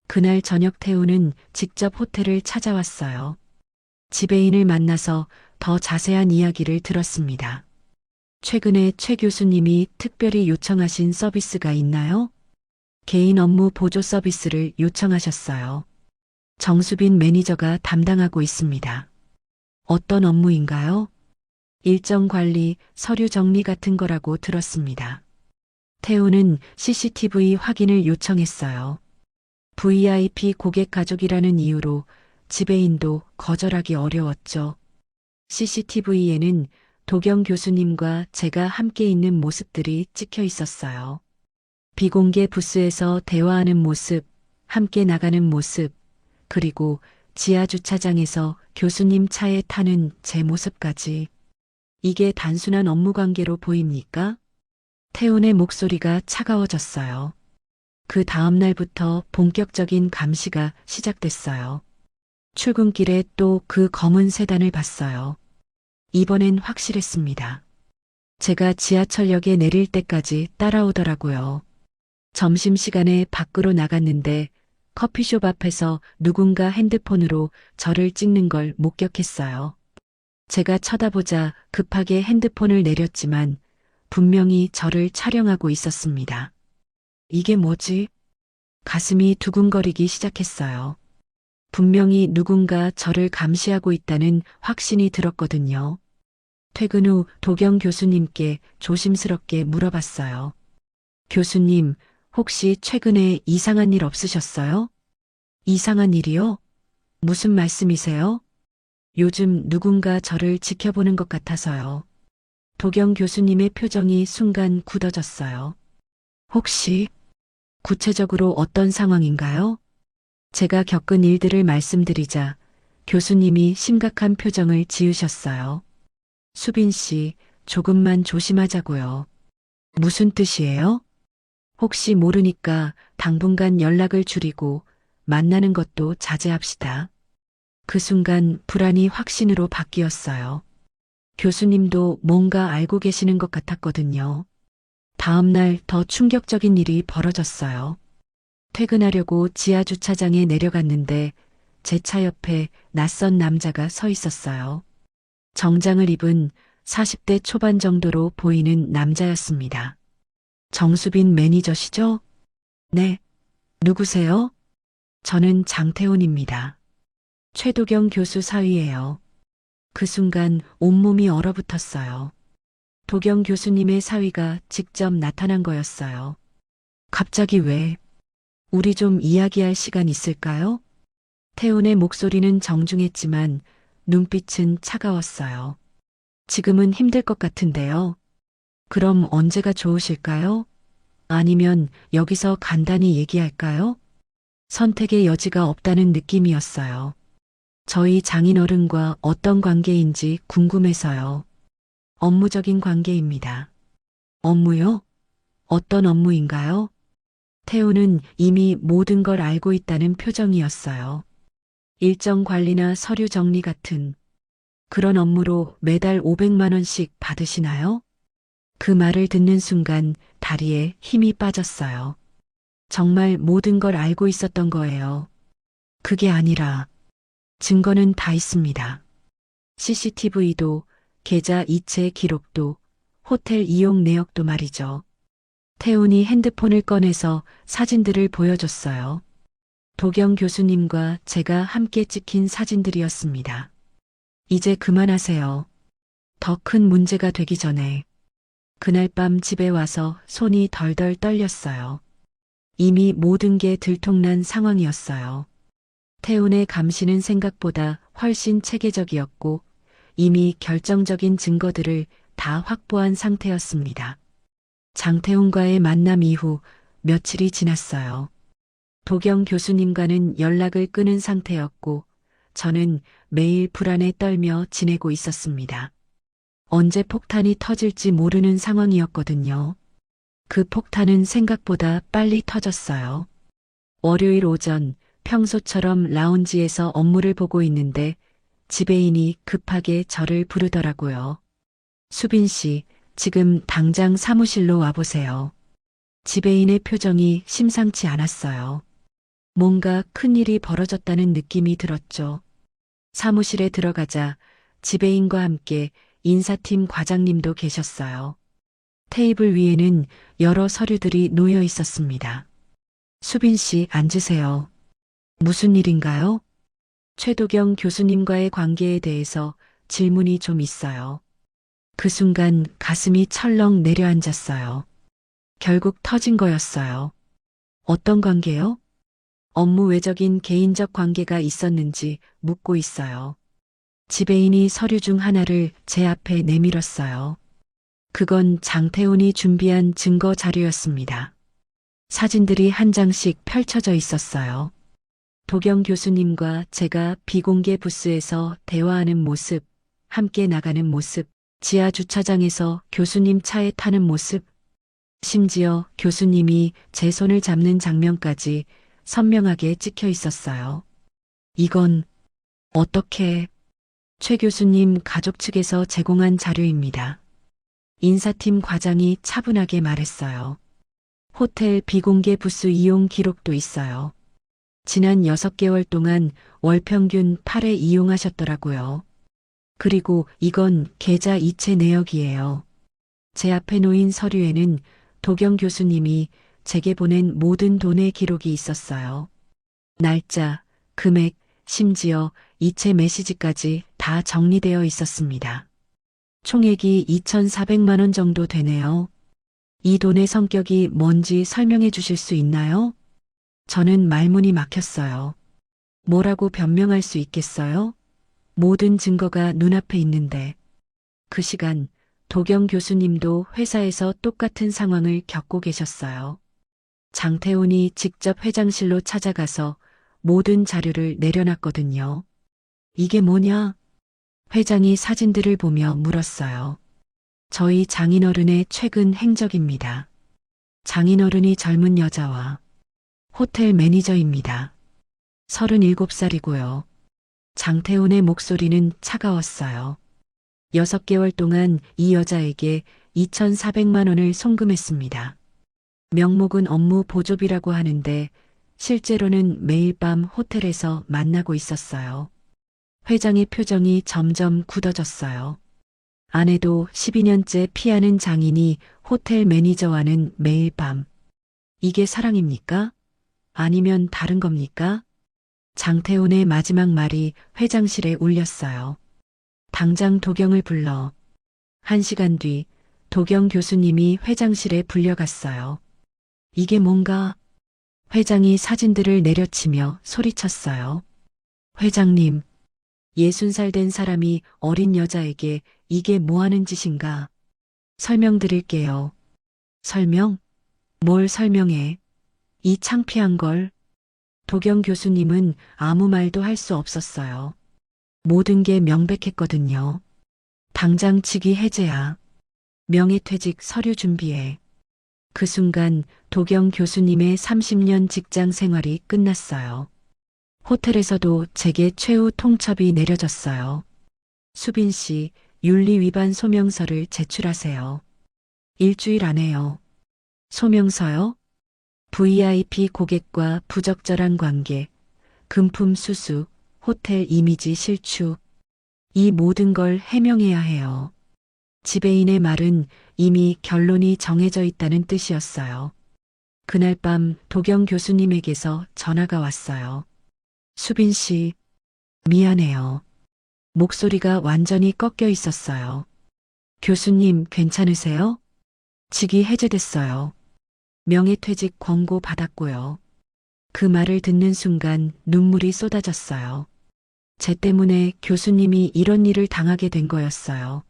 그날 저녁 태훈은 직접 호텔을 찾아왔어요. 지배인을 만나서 더 자세한 이야기를 들었습니다. 최근에 최 교수님이 특별히 요청하신 서비스가 있나요? 개인 업무 보조 서비스를 요청하셨어요. 정수빈 매니저가 담당하고 있습니다. 어떤 업무인가요? 일정 관리, 서류 정리 같은 거라고 들었습니다. 태우는 CCTV 확인을 요청했어요. VIP 고객 가족이라는 이유로 지배인도 거절하기 어려웠죠. CCTV에는 도경 교수님과 제가 함께 있는 모습들이 찍혀 있었어요. 비공개 부스에서 대화하는 모습, 함께 나가는 모습, 그리고 지하 주차장에서 교수님 차에 타는 제 모습까지. 이게 단순한 업무 관계로 보입니까? 태훈의 목소리가 차가워졌어요. 그 다음 날부터 본격적인 감시가 시작됐어요. 출근길에 또 그 검은 세단을 봤어요. 이번엔 확실했습니다. 제가 지하철역에 내릴 때까지 따라오더라고요. 점심시간에 밖으로 나갔는데 커피숍 앞에서 누군가 핸드폰으로 저를 찍는 걸 목격했어요. 제가 쳐다보자 급하게 핸드폰을 내렸지만 분명히 저를 촬영하고 있었습니다. 이게 뭐지? 가슴이 두근거리기 시작했어요. 분명히 누군가 저를 감시하고 있다는 확신이 들었거든요. 퇴근 후 도경 교수님께 조심스럽게 물어봤어요. 교수님, 혹시 최근에 이상한 일 없으셨어요? 이상한 일이요? 무슨 말씀이세요? 요즘 누군가 저를 지켜보는 것 같아서요. 도경 교수님의 표정이 순간 굳어졌어요. 혹시 구체적으로 어떤 상황인가요? 제가 겪은 일들을 말씀드리자 교수님이 심각한 표정을 지으셨어요. 수빈 씨, 조금만 조심하자고요. 무슨 뜻이에요? 혹시 모르니까 당분간 연락을 줄이고 만나는 것도 자제합시다. 그 순간 불안이 확신으로 바뀌었어요. 교수님도 뭔가 알고 계시는 것 같았거든요. 다음 날 더 충격적인 일이 벌어졌어요. 퇴근하려고 지하 주차장에 내려갔는데 제 차 옆에 낯선 남자가 서 있었어요. 정장을 입은 40대 초반 정도로 보이는 남자였습니다. 정수빈 매니저시죠? 네. 누구세요? 저는 장태훈입니다. 최도경 교수 사위예요. 그 순간 온몸이 얼어붙었어요. 도경 교수님의 사위가 직접 나타난 거였어요. 갑자기 왜? 우리 좀 이야기할 시간 있을까요? 태훈의 목소리는 정중했지만 눈빛은 차가웠어요. 지금은 힘들 것 같은데요. 그럼 언제가 좋으실까요? 아니면 여기서 간단히 얘기할까요? 선택의 여지가 없다는 느낌이었어요. 저희 장인어른과 어떤 관계인지 궁금해서요. 업무적인 관계입니다. 업무요? 어떤 업무인가요? 태우는 이미 모든 걸 알고 있다는 표정이었어요. 일정 관리나 서류 정리 같은 그런 업무로 매달 500만 원씩 받으시나요? 그 말을 듣는 순간 다리에 힘이 빠졌어요. 정말 모든 걸 알고 있었던 거예요. 그게 아니라 증거는 다 있습니다. CCTV도, 계좌 이체 기록도, 호텔 이용 내역도 말이죠. 태훈이 핸드폰을 꺼내서 사진들을 보여줬어요. 도경 교수님과 제가 함께 찍힌 사진들이었습니다. 이제 그만하세요. 더 큰 문제가 되기 전에. 그날 밤 집에 와서 손이 덜덜 떨렸어요. 이미 모든 게 들통난 상황이었어요. 태훈의 감시는 생각보다 훨씬 체계적이었고 이미 결정적인 증거들을 다 확보한 상태였습니다. 장태훈과의 만남 이후 며칠이 지났어요. 도경 교수님과는 연락을 끊은 상태였고 저는 매일 불안에 떨며 지내고 있었습니다. 언제 폭탄이 터질지 모르는 상황이었거든요. 그 폭탄은 생각보다 빨리 터졌어요. 월요일 오전 평소처럼 라운지에서 업무를 보고 있는데 지배인이 급하게 저를 부르더라고요. 수빈 씨, 지금 당장 사무실로 와보세요. 지배인의 표정이 심상치 않았어요. 뭔가 큰일이 벌어졌다는 느낌이 들었죠. 사무실에 들어가자 지배인과 함께 인사팀 과장님도 계셨어요. 테이블 위에는 여러 서류들이 놓여 있었습니다. 수빈 씨, 앉으세요. 무슨 일인가요? 최도경 교수님과의 관계에 대해서 질문이 좀 있어요. 그 순간 가슴이 철렁 내려앉았어요. 결국 터진 거였어요. 어떤 관계요? 업무 외적인 개인적 관계가 있었는지 묻고 있어요. 지배인이 서류 중 하나를 제 앞에 내밀었어요. 그건 장태훈이 준비한 증거 자료였습니다. 사진들이 한 장씩 펼쳐져 있었어요. 도경 교수님과 제가 비공개 부스에서 대화하는 모습, 함께 나가는 모습, 지하 주차장에서 교수님 차에 타는 모습, 심지어 교수님이 제 손을 잡는 장면까지 선명하게 찍혀 있었어요. 이건 어떻게 최 교수님 가족 측에서 제공한 자료입니다. 인사팀 과장이 차분하게 말했어요. 호텔 비공개 부스 이용 기록도 있어요. 지난 6개월 동안 월 평균 8회 이용하셨더라고요. 그리고 이건 계좌 이체 내역이에요. 제 앞에 놓인 서류에는 도경 교수님이 제게 보낸 모든 돈의 기록이 있었어요. 날짜, 금액, 심지어 이체 메시지까지 다 정리되어 있었습니다. 총액이 2,400만 원 정도 되네요. 이 돈의 성격이 뭔지 설명해 주실 수 있나요? 저는 말문이 막혔어요. 뭐라고 변명할 수 있겠어요? 모든 증거가 눈앞에 있는데. 그 시간 도경 교수님도 회사에서 똑같은 상황을 겪고 계셨어요. 장태훈이 직접 회장실로 찾아가서 모든 자료를 내려놨거든요. 이게 뭐냐? 회장이 사진들을 보며 물었어요. 저희 장인어른의 최근 행적입니다. 장인어른이 젊은 여자와 호텔 매니저입니다. 37살이고요. 장태훈의 목소리는 차가웠어요. 6개월 동안 이 여자에게 2,400만 원을 송금했습니다. 명목은 업무 보조비라고 하는데 실제로는 매일 밤 호텔에서 만나고 있었어요. 회장의 표정이 점점 굳어졌어요. 아내도 12년째 피하는 장인이 호텔 매니저와는 매일 밤. 이게 사랑입니까? 아니면 다른 겁니까? 장태훈의 마지막 말이 회장실에 울렸어요. 당장 도경을 불러. 1시간 뒤 도경 교수님이 회장실에 불려갔어요. 이게 뭔가? 회장이 사진들을 내려치며 소리쳤어요. 회장님, 60살 된 사람이 어린 여자에게 이게 뭐 하는 짓인가? 설명드릴게요. 설명? 뭘 설명해? 이 창피한 걸. 도경 교수님은 아무 말도 할 수 없었어요. 모든 게 명백했거든요. 당장 직위 해제야. 명예퇴직 서류 준비해. 그 순간 도경 교수님의 30년 직장 생활이 끝났어요. 호텔에서도 제게 최후 통첩이 내려졌어요. 수빈 씨, 윤리 위반 소명서를 제출하세요. 일주일 안에요. 소명서요? VIP 고객과 부적절한 관계, 금품 수수, 호텔 이미지 실추. 이 모든 걸 해명해야 해요. 지배인의 말은 이미 결론이 정해져 있다는 뜻이었어요. 그날 밤 도경 교수님에게서 전화가 왔어요. 수빈 씨, 미안해요. 목소리가 완전히 꺾여 있었어요. 교수님 괜찮으세요? 직위 해제됐어요. 명예퇴직 권고 받았고요. 그 말을 듣는 순간 눈물이 쏟아졌어요. 제 때문에 교수님이 이런 일을 당하게 된 거였어요.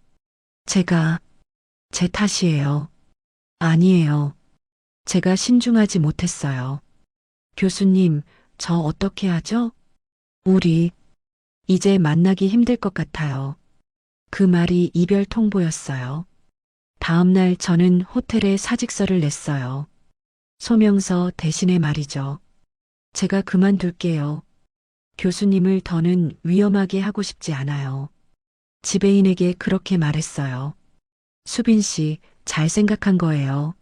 제 탓이에요. 아니에요. 제가 신중하지 못했어요. 교수님, 저 어떻게 하죠? 우리, 이제 만나기 힘들 것 같아요. 그 말이 이별 통보였어요. 다음 날 저는 호텔에 사직서를 냈어요. 소명서 대신에 말이죠. 제가 그만둘게요. 교수님을 더는 위험하게 하고 싶지 않아요. 지배인에게 그렇게 말했어요. 수빈 씨, 잘 생각한 거예요.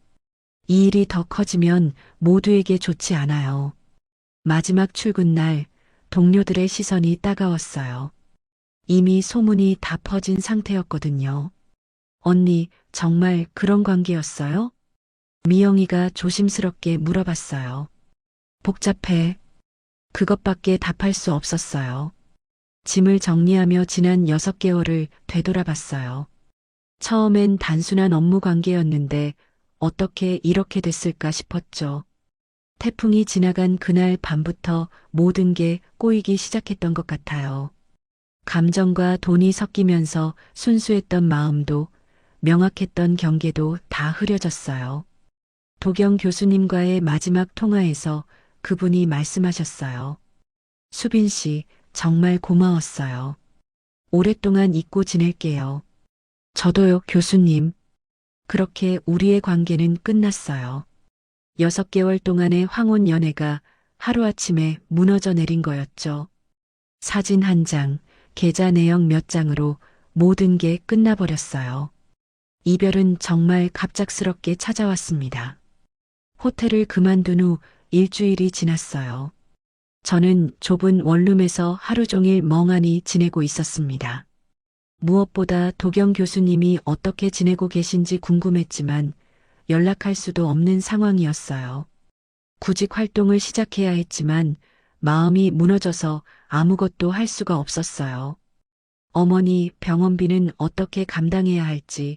이 일이 더 커지면 모두에게 좋지 않아요. 마지막 출근 날 동료들의 시선이 따가웠어요. 이미 소문이 다 퍼진 상태였거든요. 언니, 정말 그런 관계였어요? 미영이가 조심스럽게 물어봤어요. 복잡해. 그것밖에 답할 수 없었어요. 짐을 정리하며 지난 6개월을 되돌아봤어요. 처음엔 단순한 업무 관계였는데 어떻게 이렇게 됐을까 싶었죠. 태풍이 지나간 그날 밤부터 모든 게 꼬이기 시작했던 것 같아요. 감정과 돈이 섞이면서 순수했던 마음도 명확했던 경계도 다 흐려졌어요. 도경 교수님과의 마지막 통화에서 그분이 말씀하셨어요. 수빈 씨, 정말 고마웠어요. 오랫동안 잊고 지낼게요. 저도요, 교수님. 그렇게 우리의 관계는 끝났어요. 6개월 동안의 황혼 연애가 하루아침에 무너져 내린 거였죠. 사진 한 장, 계좌 내역 몇 장으로 모든 게 끝나버렸어요. 이별은 정말 갑작스럽게 찾아왔습니다. 호텔을 그만둔 후 일주일이 지났어요. 저는 좁은 원룸에서 하루 종일 멍하니 지내고 있었습니다. 무엇보다 도경 교수님이 어떻게 지내고 계신지 궁금했지만 연락할 수도 없는 상황이었어요. 구직 활동을 시작해야 했지만 마음이 무너져서 아무것도 할 수가 없었어요. 어머니 병원비는 어떻게 감당해야 할지,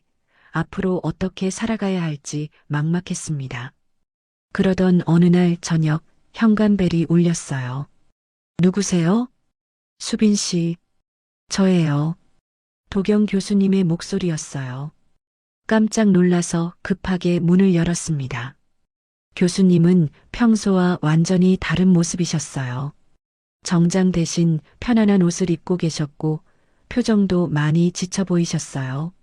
앞으로 어떻게 살아가야 할지 막막했습니다. 그러던 어느 날 저녁 현관벨이 울렸어요. 누구세요? 수빈 씨. 저예요. 도경 교수님의 목소리였어요. 깜짝 놀라서 급하게 문을 열었습니다. 교수님은 평소와 완전히 다른 모습이셨어요. 정장 대신 편안한 옷을 입고 계셨고 표정도 많이 지쳐 보이셨어요.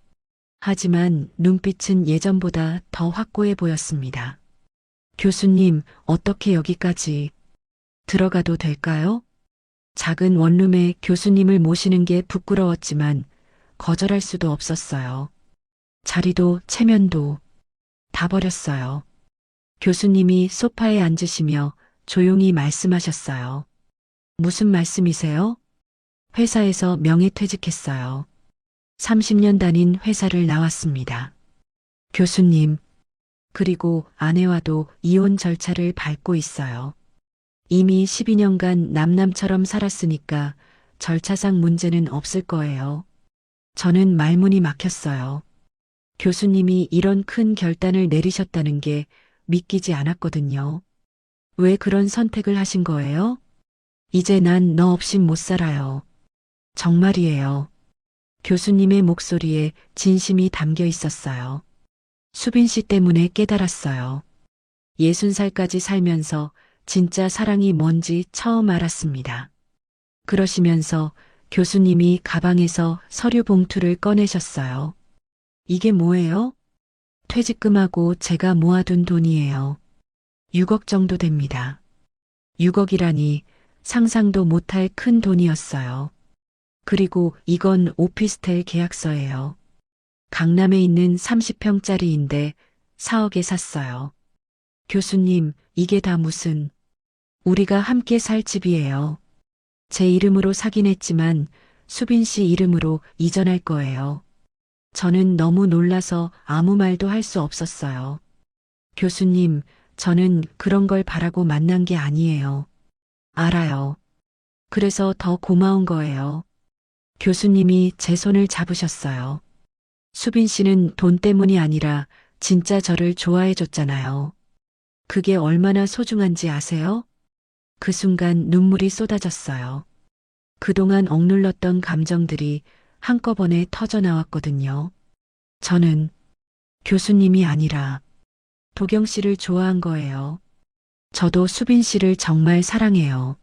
하지만 눈빛은 예전보다 더 확고해 보였습니다. 교수님, 어떻게 여기까지 들어가도 될까요? 작은 원룸에 교수님을 모시는 게 부끄러웠지만 거절할 수도 없었어요. 자리도 체면도 다 버렸어요. 교수님이 소파에 앉으시며 조용히 말씀하셨어요. 무슨 말씀이세요? 회사에서 명예퇴직했어요. 30년 다닌 회사를 나왔습니다. 교수님, 그리고 아내와도 이혼 절차를 밟고 있어요. 이미 12년간 남남처럼 살았으니까 절차상 문제는 없을 거예요. 저는 말문이 막혔어요. 교수님이 이런 큰 결단을 내리셨다는 게 믿기지 않았거든요. 왜 그런 선택을 하신 거예요? 이제 난 너 없인 못 살아요. 정말이에요. 교수님의 목소리에 진심이 담겨 있었어요. 수빈 씨 때문에 깨달았어요. 60살까지 살면서 진짜 사랑이 뭔지 처음 알았습니다. 그러시면서 교수님이 가방에서 서류 봉투를 꺼내셨어요. 이게 뭐예요? 퇴직금하고 제가 모아둔 돈이에요. 6억 정도 됩니다. 6억이라니 상상도 못할 큰 돈이었어요. 그리고 이건 오피스텔 계약서예요. 강남에 있는 30평짜리인데 4억에 샀어요. 교수님, 이게 다 무슨, 우리가 함께 살 집이에요. 제 이름으로 사긴 했지만 수빈 씨 이름으로 이전할 거예요. 저는 너무 놀라서 아무 말도 할 수 없었어요. 교수님, 저는 그런 걸 바라고 만난 게 아니에요. 알아요. 그래서 더 고마운 거예요. 교수님이 제 손을 잡으셨어요. 수빈 씨는 돈 때문이 아니라 진짜 저를 좋아해 줬잖아요. 그게 얼마나 소중한지 아세요? 그 순간 눈물이 쏟아졌어요. 그동안 억눌렀던 감정들이 한꺼번에 터져 나왔거든요. 저는 교수님이 아니라 도경 씨를 좋아한 거예요. 저도 수빈 씨를 정말 사랑해요.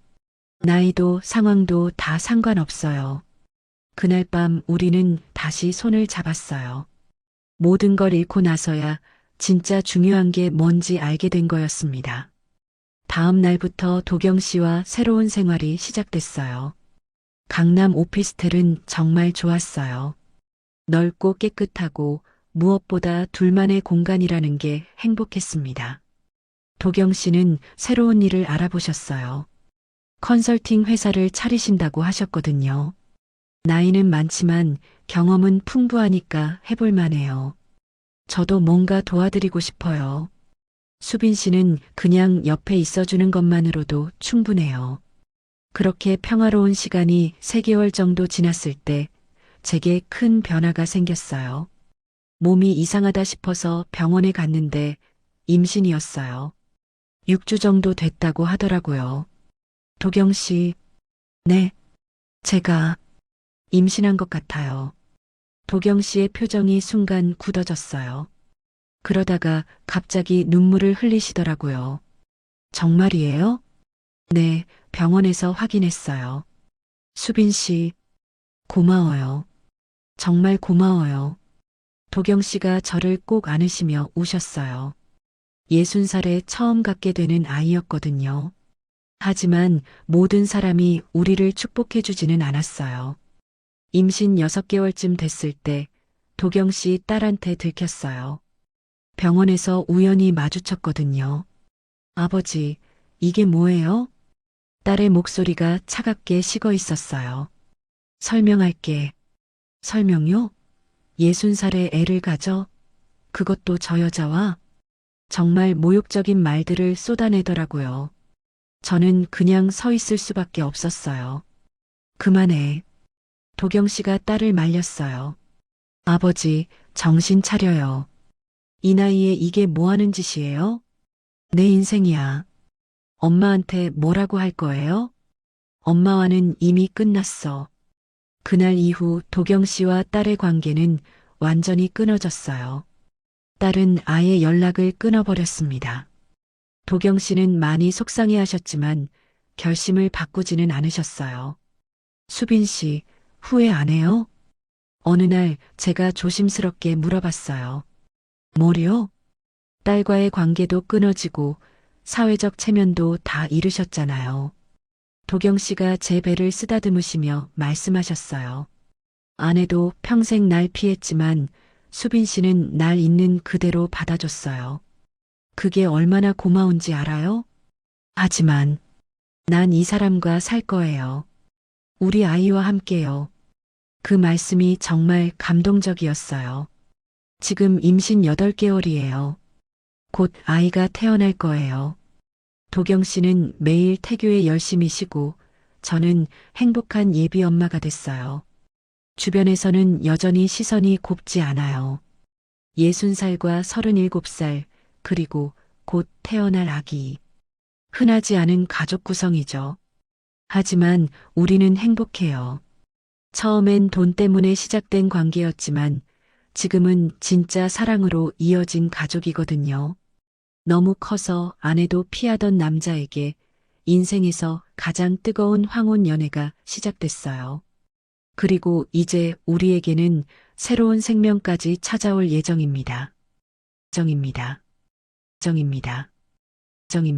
나이도 상황도 다 상관없어요. 그날 밤 우리는 다시 손을 잡았어요. 모든 걸 잃고 나서야 진짜 중요한 게 뭔지 알게 된 거였습니다. 다음 날부터 도경 씨와 새로운 생활이 시작됐어요. 강남 오피스텔은 정말 좋았어요. 넓고 깨끗하고 무엇보다 둘만의 공간이라는 게 행복했습니다. 도경 씨는 새로운 일을 알아보셨어요. 컨설팅 회사를 차리신다고 하셨거든요. 나이는 많지만 경험은 풍부하니까 해볼 만해요. 저도 뭔가 도와드리고 싶어요. 수빈 씨는 그냥 옆에 있어주는 것만으로도 충분해요. 그렇게 평화로운 시간이 3개월 정도 지났을 때 제게 큰 변화가 생겼어요. 몸이 이상하다 싶어서 병원에 갔는데 임신이었어요. 6주 정도 됐다고 하더라고요. 도경 씨, 네, 제가 임신한 것 같아요. 도경 씨의 표정이 순간 굳어졌어요. 그러다가 갑자기 눈물을 흘리시더라고요. 정말이에요? 네, 병원에서 확인했어요. 수빈 씨, 고마워요. 정말 고마워요. 도경 씨가 저를 꼭 안으시며 우셨어요. 60살에 처음 갖게 되는 아이였거든요. 하지만 모든 사람이 우리를 축복해주지는 않았어요. 임신 6개월쯤 됐을 때 도경 씨 딸한테 들켰어요. 병원에서 우연히 마주쳤거든요. 아버지, 이게 뭐예요? 딸의 목소리가 차갑게 식어 있었어요. 설명할게. 설명요? 60살에 애를 가져? 그것도 저 여자와? 정말 모욕적인 말들을 쏟아내더라고요. 저는 그냥 서 있을 수밖에 없었어요. 그만해. 도경 씨가 딸을 말렸어요. 아버지, 정신 차려요. 이 나이에 이게 뭐 하는 짓이에요? 내 인생이야. 엄마한테 뭐라고 할 거예요? 엄마와는 이미 끝났어. 그날 이후 도경 씨와 딸의 관계는 완전히 끊어졌어요. 딸은 아예 연락을 끊어버렸습니다. 도경 씨는 많이 속상해 하셨지만 결심을 바꾸지는 않으셨어요. 수빈 씨, 후회 안 해요? 어느 날 제가 조심스럽게 물어봤어요. 뭐요? 딸과의 관계도 끊어지고 사회적 체면도 다 잃으셨잖아요. 도경 씨가 제 배를 쓰다듬으시며 말씀하셨어요. 아내도 평생 날 피했지만 수빈 씨는 날 있는 그대로 받아줬어요. 그게 얼마나 고마운지 알아요? 하지만 난 이 사람과 살 거예요. 우리 아이와 함께요. 그 말씀이 정말 감동적이었어요. 지금 임신 8개월이에요. 곧 아이가 태어날 거예요. 도경 씨는 매일 태교에 열심히 쉬고 저는 행복한 예비 엄마가 됐어요. 주변에서는 여전히 시선이 곱지 않아요. 60살과 37살, 그리고 곧 태어날 아기. 흔하지 않은 가족 구성이죠. 하지만 우리는 행복해요. 처음엔 돈 때문에 시작된 관계였지만 지금은 진짜 사랑으로 이어진 가족이거든요. 너무 커서 아내도 피하던 남자에게 인생에서 가장 뜨거운 황혼 연애가 시작됐어요. 그리고 이제 우리에게는 새로운 생명까지 찾아올 예정입니다. 정입니다. 정입니다. 정입니다.